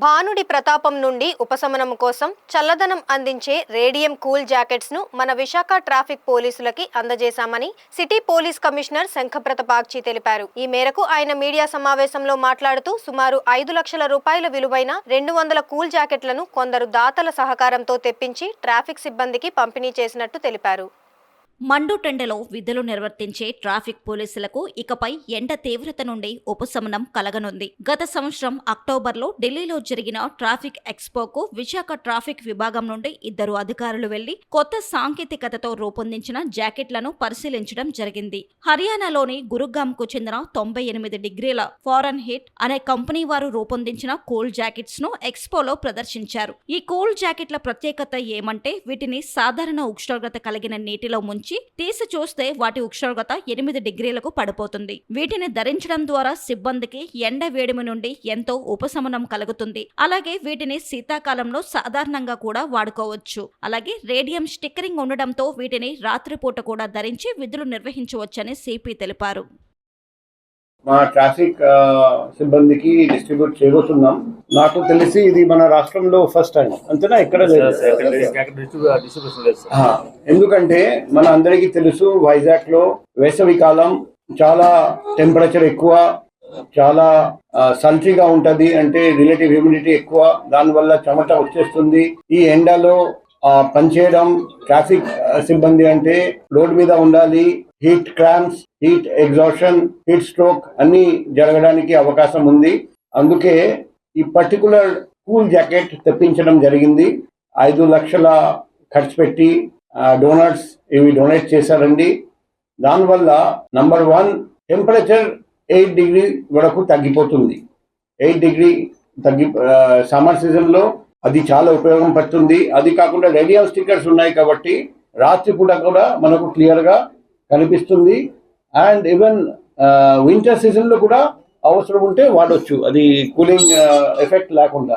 భానుడి ప్రతాపం నుండి ఉపశమనం కోసం చల్లదనం అందించే రేడియం కూల్ జాకెట్స్ ను మన విశాఖ ట్రాఫిక్ పోలీసులకి అందజేశామని సిటీ పోలీస్ కమిషనర్ శంఖప్రతాపాక్షి తెలిపారు. ఈ మేరకు ఆయన మీడియా సమావేశంలో మాట్లాడుతూ సుమారు 5 లక్షల రూపాయల విలువైన 200 కూల్ జాకెట్లను కొందరు దాతల సహకారంతో తెప్పించి ట్రాఫిక్ సిబ్బందికి పంపిణీ చేసినట్టు తెలిపారు. మండుటెండలో విధులు నిర్వర్తించే ట్రాఫిక్ పోలీసులకు ఇకపై ఎండ తీవ్రత నుండి ఉపశమనం కలగనుంది. గత సంవత్సరం అక్టోబర్లో ఢిల్లీలో జరిగిన ట్రాఫిక్ ఎక్స్పోకు విశాఖ ట్రాఫిక్ విభాగం నుండి 2 అధికారులు వెళ్లి కొత్త సాంకేతికతతో రూపొందించిన జాకెట్లను పరిశీలించడం జరిగింది. హర్యానాలోని గురుగామ్కు చెందిన 98 డిగ్రీల ఫారెన్ హీట్ అనే కంపెనీ వారు రూపొందించిన కూల్ జాకెట్స్ ను ఎక్స్పోలో ప్రదర్శించారు. ఈ కూల్ జాకెట్ల ప్రత్యేకత ఏమంటే వీటిని సాధారణ ఉష్ణోగ్రత కలిగిన నీటిలో ముంచి తీసి చూస్తే వాటి ఉష్ణోగ్రత 8 డిగ్రీలకు పడిపోతుంది. వీటిని ధరించడం ద్వారా సిబ్బందికి ఎండ వేడిమి నుండి ఎంతో ఉపశమనం కలుగుతుంది. అలాగే వీటిని శీతాకాలంలో సాధారణంగా కూడా వాడుకోవచ్చు. అలాగే రేడియం స్టిక్కరింగ్ ఉండడంతో వీటిని రాత్రిపూట కూడా ధరించి విధులు నిర్వహించవచ్చని సిపి తెలిపారు. మా ట్రాఫిక్ సిబ్బందికి డిస్ట్రిబ్యూట్ చేయబోతున్నాం. నాకు తెలిసి ఇది మన రాష్ట్రంలో ఫస్ట్ టైం అంతేనా, ఇక్కడ లేదు. ఎందుకంటే మన అందరికీ తెలుసు వైజాగ్ లో వేసవి కాలం చాలా టెంపరేచర్ ఎక్కువ, చాలా సల్ట్రీగా ఉంటది, అంటే రిలేటివ్ హ్యూమిడిటీ ఎక్కువ, దానివల్ల చెమట వచ్చేస్తుంది. ఈ ఎండలో పనిచేయడం ట్రాఫిక్ సిబ్బంది అంటే రోడ్ మీద ఉండాలి. Heat cramps, heat exhaustion, heat stroke అన్ని జరగడానికి అవకాశం ఉంది. అందుకే ఈ పర్టికులర్ కూల్ జాకెట్ తెప్పించడం జరిగింది. 5 లక్షల ఖర్చు పెట్టి డోనర్స్ ఇవి డొనేట్ చేశారండి. దానివల్ల నంబర్ 1 టెంపరేచర్ 8 డిగ్రీ వరకు తగ్గిపోతుంది. 8 డిగ్రీ సమ్మర్ సీజన్లో అది చాలా ఉపయోగం పడుతుంది. అది కాకుండా రేడియం స్టిక్కర్స్ ఉన్నాయి కాబట్టి రాత్రిపూట కూడా మనకు క్లియర్గా కనిపిస్తుంది. అండ్ ఈవెన్ వింటర్ సీజన్లో కూడా అవసరం ఉంటే వాడొచ్చు, అది కూలింగ్ ఎఫెక్ట్ లేకుండా.